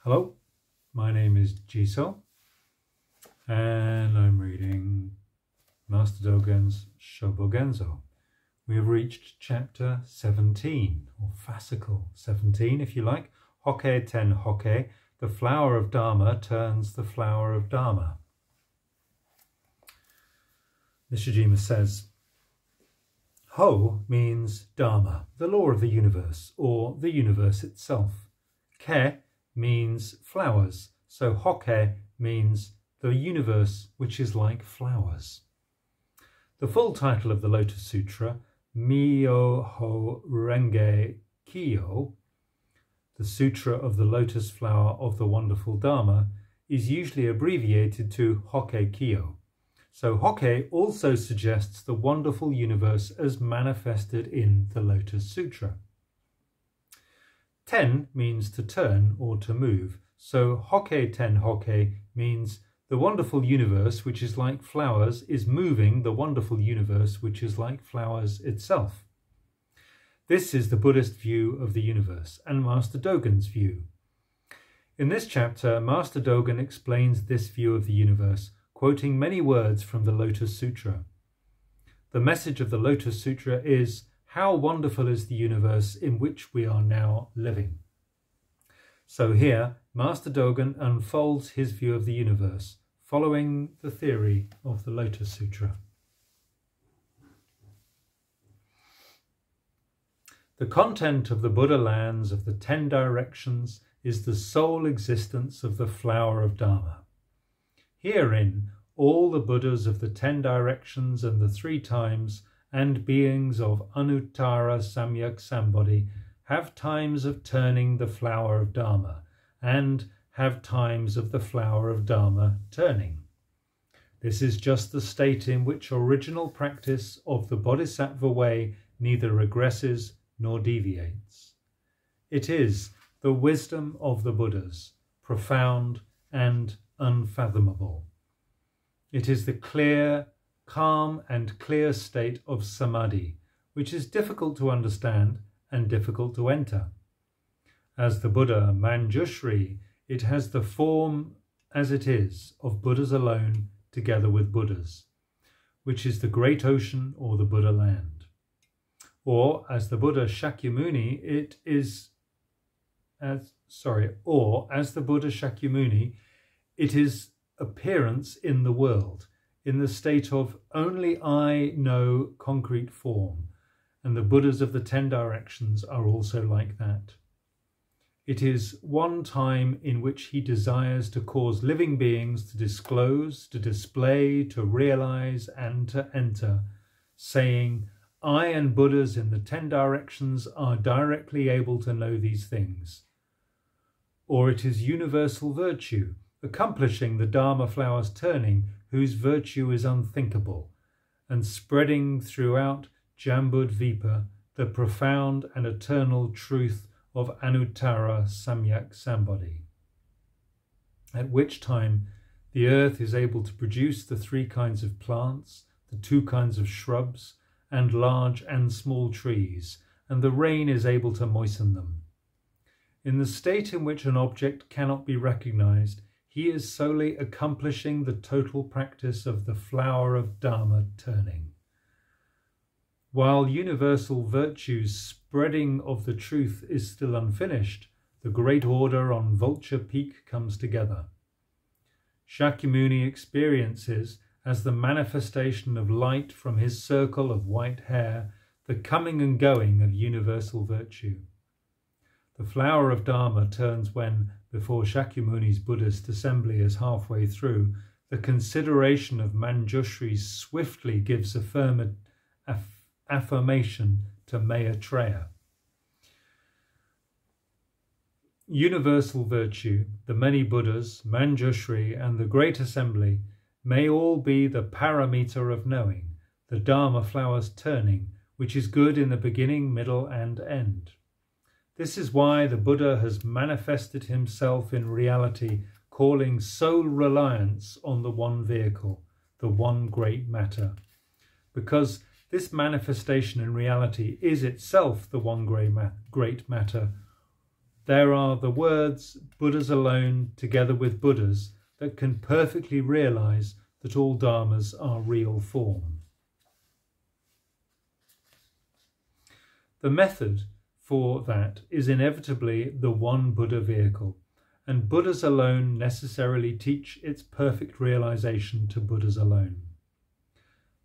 Hello, my name is Jisō, and I'm reading Master Dōgen's Shōbōgenzō. We have reached chapter 17, or fascicle 17 if you like. Hokke ten Hokke, the flower of Dharma turns the flower of Dharma. Nishijima says, Ho means Dharma, the law of the universe, or the universe itself. Ke means flowers, so Hokke means the universe which is like flowers. The full title of the Lotus Sutra, Myoho Renge Kyo, the Sutra of the Lotus Flower of the Wonderful Dharma, is usually abbreviated to Hokke Kyo. So Hokke also suggests the wonderful universe as manifested in the Lotus Sutra. Ten means to turn or to move, so Hokke ten Hokke means the wonderful universe which is like flowers is moving the wonderful universe which is like flowers itself. This is the Buddhist view of the universe and Master Dōgen's view. In this chapter, Master Dōgen explains this view of the universe, quoting many words from the Lotus Sutra. The message of the Lotus Sutra is, how wonderful is the universe in which we are now living. So here, Master Dōgen unfolds his view of the universe, following the theory of the Lotus Sutra. The content of the Buddha lands of the 10 directions is the sole existence of the flower of Dharma. Herein, all the Buddhas of the 10 directions and the 3 times and beings of Anuttara Samyak Sambodhi have times of turning the flower of Dharma and have times of the flower of Dharma turning. This is just the state in which original practice of the Bodhisattva way neither regresses nor deviates. It is the wisdom of the Buddhas, profound and unfathomable. It is the clear, calm and clear state of samadhi, which is difficult to understand and difficult to enter. As the Buddha Manjushri, it has the form as it is of Buddhas alone together with Buddhas, which is the great ocean or the Buddha land. Or as the Buddha Shakyamuni, as the Buddha Shakyamuni, it is appearance in the world, in the state of only I know concrete form, and the Buddhas of the 10 directions are also like that. It is one time in which he desires to cause living beings to disclose, to display, to realize, and to enter, saying, I and Buddhas in the 10 directions are directly able to know these things. Or it is universal virtue, accomplishing the Dharma flower's turning, whose virtue is unthinkable, and spreading throughout Jambudvipa the profound and eternal truth of Anuttara Samyak Sambodhi, at which time the earth is able to produce the 3 kinds of plants, the 2 kinds of shrubs, and large and small trees, and the rain is able to moisten them. In the state in which an object cannot be recognized, he is solely accomplishing the total practice of the flower of Dharma turning. While universal virtue's spreading of the truth is still unfinished, the great order on Vulture Peak comes together. Shakyamuni experiences, as the manifestation of light from his circle of white hair, the coming and going of universal virtue. The flower of Dharma turns when, before Shakyamuni's Buddhist assembly is halfway through, the consideration of Manjushri swiftly gives affirmation to Maitreya. Universal virtue, the many Buddhas, Manjushri, and the great assembly may all be the parameter of knowing, the Dharma flower's turning, which is good in the beginning, middle, and end. This is why the Buddha has manifested himself in reality, calling sole reliance on the one vehicle, the one great matter, because this manifestation in reality is itself the one great matter, There are the words Buddhas alone together with Buddhas that can perfectly realize that all Dharmas are real form. The method for that is inevitably the one Buddha vehicle, and Buddhas alone necessarily teach its perfect realization to Buddhas alone.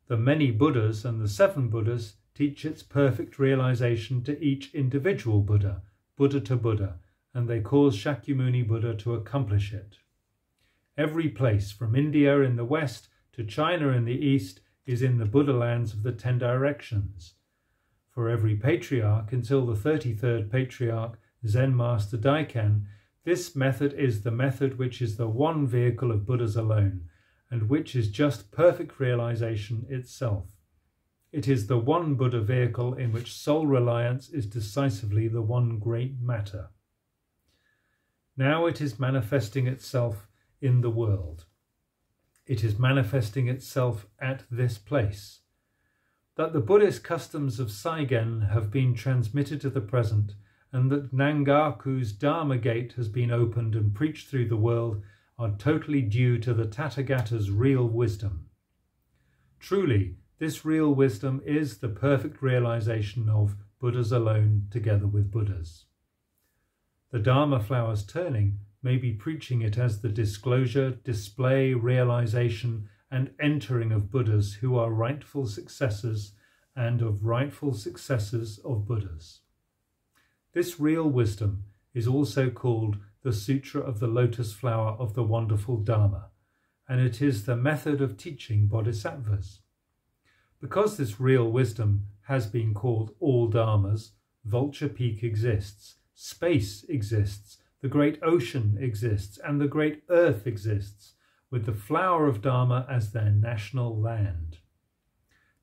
The many Buddhas and the 7 Buddhas teach its perfect realization to each individual Buddha, Buddha to Buddha, and they cause Shakyamuni Buddha to accomplish it. Every place from India in the west to China in the east is in the Buddha lands of the 10 directions. For every patriarch until the 33rd patriarch, Zen Master Daikan, this method is the method which is the one vehicle of Buddhas alone, and which is just perfect realization itself. It is the one Buddha vehicle in which soul reliance is decisively the one great matter. Now it is manifesting itself in the world. It is manifesting itself at this place. That the Buddhist customs of Saigen have been transmitted to the present, and that Nangaku's Dharma gate has been opened and preached through the world are totally due to the Tathagata's real wisdom. Truly, this real wisdom is the perfect realization of Buddhas alone together with Buddhas. The Dharma flowers turning may be preaching it as the disclosure, display, realization, and entering of Buddhas who are rightful successors and of rightful successors of Buddhas. This real wisdom is also called the Sutra of the Lotus Flower of the Wonderful Dharma, and it is the method of teaching bodhisattvas. Because this real wisdom has been called all Dharmas, Vulture Peak exists, space exists, the great ocean exists, and the great earth exists, with the flower of Dharma as their national land.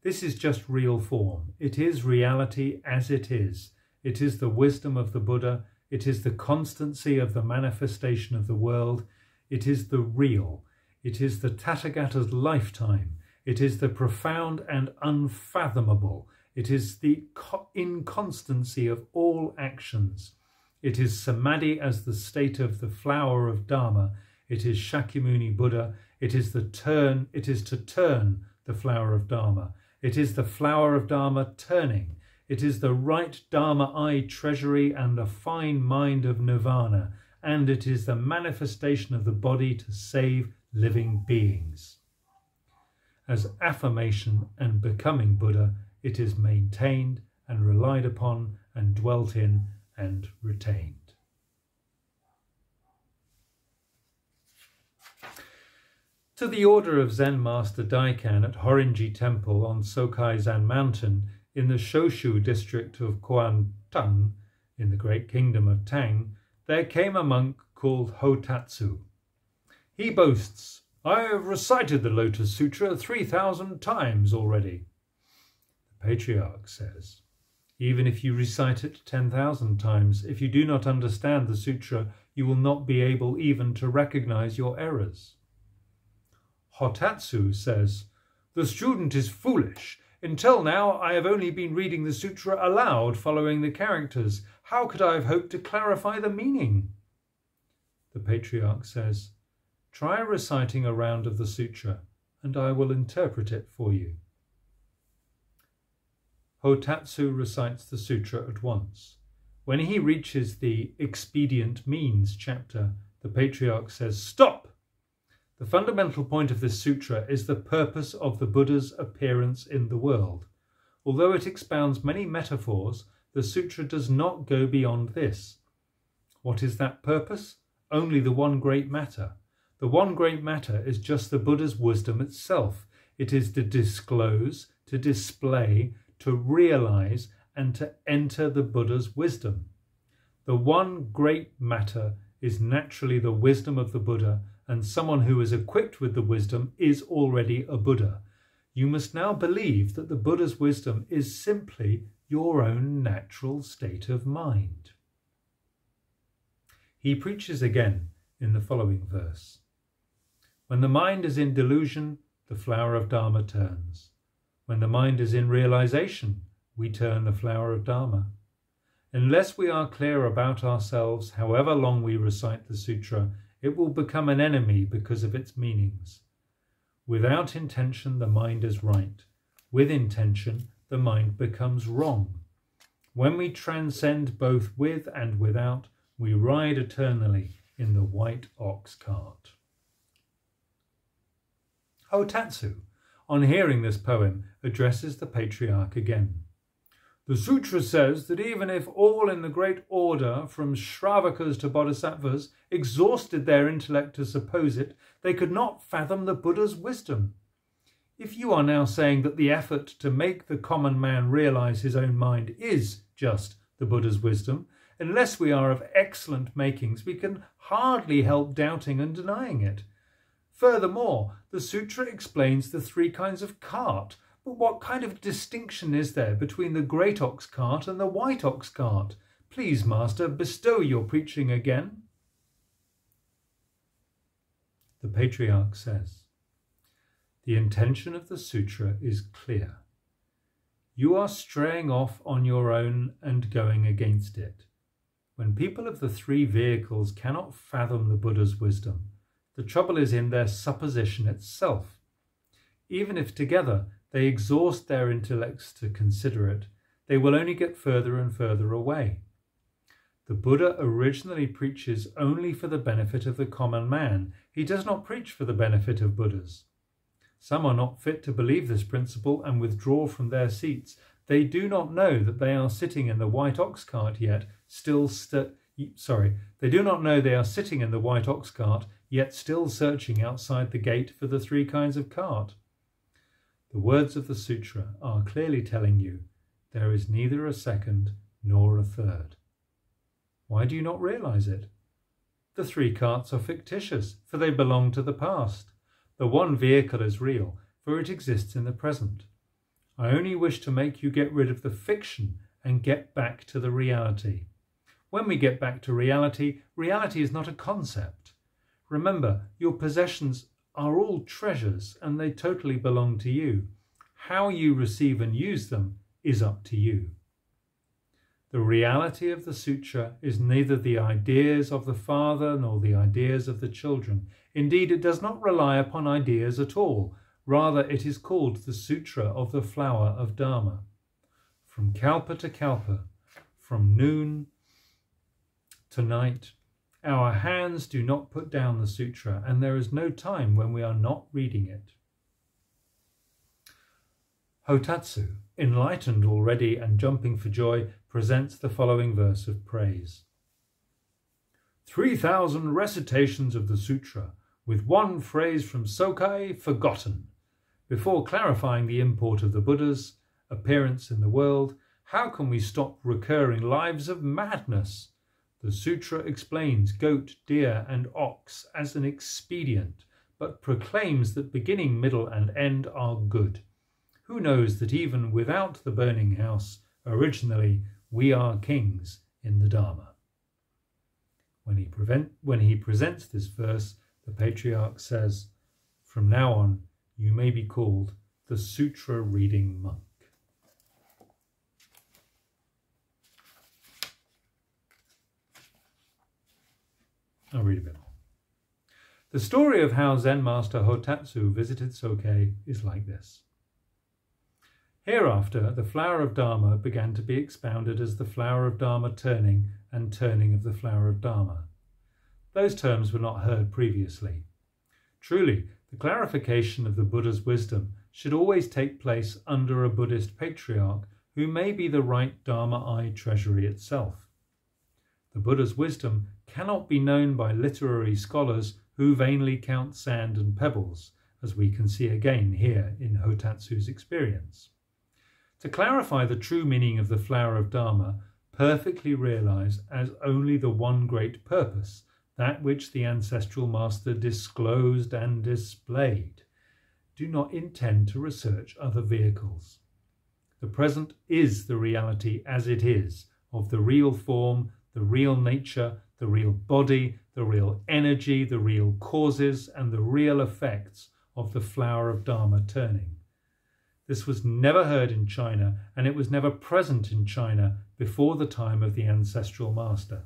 This is just real form. It is reality as it is. It is the wisdom of the Buddha. It is the constancy of the manifestation of the world. It is the real. It is the Tathagata's lifetime. It is the profound and unfathomable. It is the inconstancy of all actions. It is Samadhi as the state of the flower of Dharma. It is Shakyamuni Buddha. It is to turn the flower of Dharma. It is the flower of Dharma turning. It is the right Dharma eye treasury and the fine mind of Nirvana. And it is the manifestation of the body to save living beings. As affirmation and becoming Buddha, it is maintained and relied upon and dwelt in and retained. To the order of Zen Master Daikan at Horinji Temple on Sokai-zan Mountain in the Shoshu district of Kuantan in the Great Kingdom of Tang, there came a monk called Hotatsu. He boasts, "I have recited the Lotus Sutra 3,000 times already." The Patriarch says, "Even if you recite it 10,000 times, if you do not understand the sutra, you will not be able even to recognize your errors." Hotatsu says, "The student is foolish. Until now, I have only been reading the sutra aloud, following the characters. How could I have hoped to clarify the meaning?" The Patriarch says, "Try reciting a round of the sutra, and I will interpret it for you." Hotatsu recites the sutra at once. When he reaches the expedient means chapter, the Patriarch says, "Stop! The fundamental point of this sutra is the purpose of the Buddha's appearance in the world. Although it expounds many metaphors, the sutra does not go beyond this. What is that purpose? Only the one great matter. The one great matter is just the Buddha's wisdom itself. It is to disclose, to display, to realize, and to enter the Buddha's wisdom. The one great matter is naturally the wisdom of the Buddha, and someone who is equipped with the wisdom is already a Buddha. You must now believe that the Buddha's wisdom is simply your own natural state of mind." He preaches again in the following verse. "When the mind is in delusion, the flower of Dharma turns. When the mind is in realization, we turn the flower of Dharma. Unless we are clear about ourselves, however long we recite the sutra, it will become an enemy because of its meanings. Without intention, the mind is right. With intention, the mind becomes wrong. When we transcend both with and without, we ride eternally in the white ox cart. Hotatsu, on hearing this poem, addresses the patriarch again. The sutra says that even if all in the great order, from Shravakas to Bodhisattvas, exhausted their intellect to suppose it, they could not fathom the Buddha's wisdom. If you are now saying that the effort to make the common man realize his own mind is just the Buddha's wisdom, unless we are of excellent makings, we can hardly help doubting and denying it. Furthermore, the sutra explains the three kinds of cart. But what kind of distinction is there between the great ox cart and the white ox cart? Please, Master, bestow your preaching again. The patriarch says, the intention of the sutra is clear. You are straying off on your own and going against it. When people of the three vehicles cannot fathom the Buddha's wisdom, the trouble is in their supposition itself. Even if together they exhaust their intellects to consider it, they will only get further and further away. The Buddha originally preaches only for the benefit of the common man. He does not preach for the benefit of Buddhas. Some are not fit to believe this principle and withdraw from their seats. They do not know that they are sitting in the white ox cart yet they do not know they are sitting in the white ox cart yet still searching outside the gate for the three kinds of cart. The words of the sutra are clearly telling you there is neither a second nor a third. Why do you not realize it? The three carts are fictitious, for they belong to the past. The one vehicle is real, for it exists in the present. I only wish to make you get rid of the fiction and get back to the reality. When we get back to reality, reality is not a concept. Remember, your possessions are all treasures and they totally belong to you. How you receive and use them is up to you. The reality of the sutra is neither the ideas of the father nor the ideas of the children. Indeed, it does not rely upon ideas at all. Rather, it is called the Sutra of the Flower of Dharma. From kalpa to kalpa, from noon to night, our hands do not put down the sutra, and there is no time when we are not reading it. Hotatsu, enlightened already and jumping for joy, presents the following verse of praise. 3,000 recitations of the sutra, with one phrase from Sokai forgotten. Before clarifying the import of the Buddha's appearance in the world, how can we stop recurring lives of madness? The sutra explains goat, deer and ox as an expedient, but proclaims that beginning, middle and end are good. Who knows that even without the burning house, originally we are kings in the Dharma? When he presents this verse, the patriarch says, from now on, you may be called the sutra reading monk. I'll read a bit more. The story of how Zen master Hotatsu visited Sokai is like this. Hereafter, the flower of Dharma began to be expounded as the flower of Dharma turning and turning of the flower of Dharma. Those terms were not heard previously. Truly, the clarification of the Buddha's wisdom should always take place under a Buddhist patriarch who may be the right Dharma-eye treasury itself. The Buddha's wisdom cannot be known by literary scholars who vainly count sand and pebbles, as we can see again here in Hotatsu's experience. To clarify the true meaning of the flower of Dharma, perfectly realize as only the one great purpose, that which the ancestral master disclosed and displayed. Do not intend to research other vehicles. The present is the reality as it is, of the real form, the real nature, the real body, the real energy, the real causes, and the real effects of the flower of Dharma turning. This was never heard in China, and it was never present in China before the time of the ancestral master.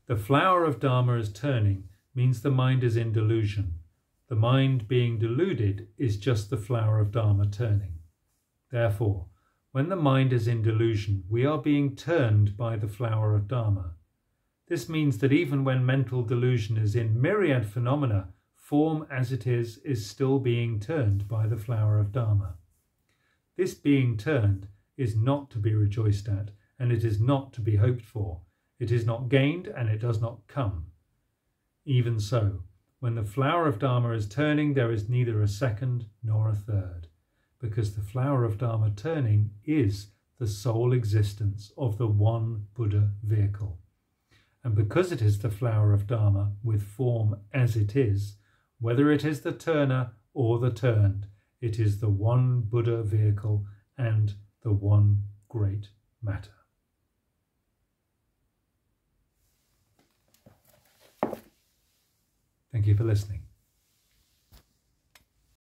The flower of Dharma is turning means the mind is in delusion. The mind being deluded is just the flower of Dharma turning. Therefore, when the mind is in delusion, we are being turned by the flower of Dharma. This means that even when mental delusion is in myriad phenomena, form as it is still being turned by the flower of Dharma. This being turned is not to be rejoiced at, and it is not to be hoped for. It is not gained, and it does not come. Even so, when the flower of Dharma is turning, there is neither a second nor a third, because the flower of Dharma turning is the sole existence of the one Buddha vehicle. And because it is the flower of Dharma with form as it is, whether it is the turner or the turned, it is the one Buddha vehicle and the one great matter. Thank you for listening.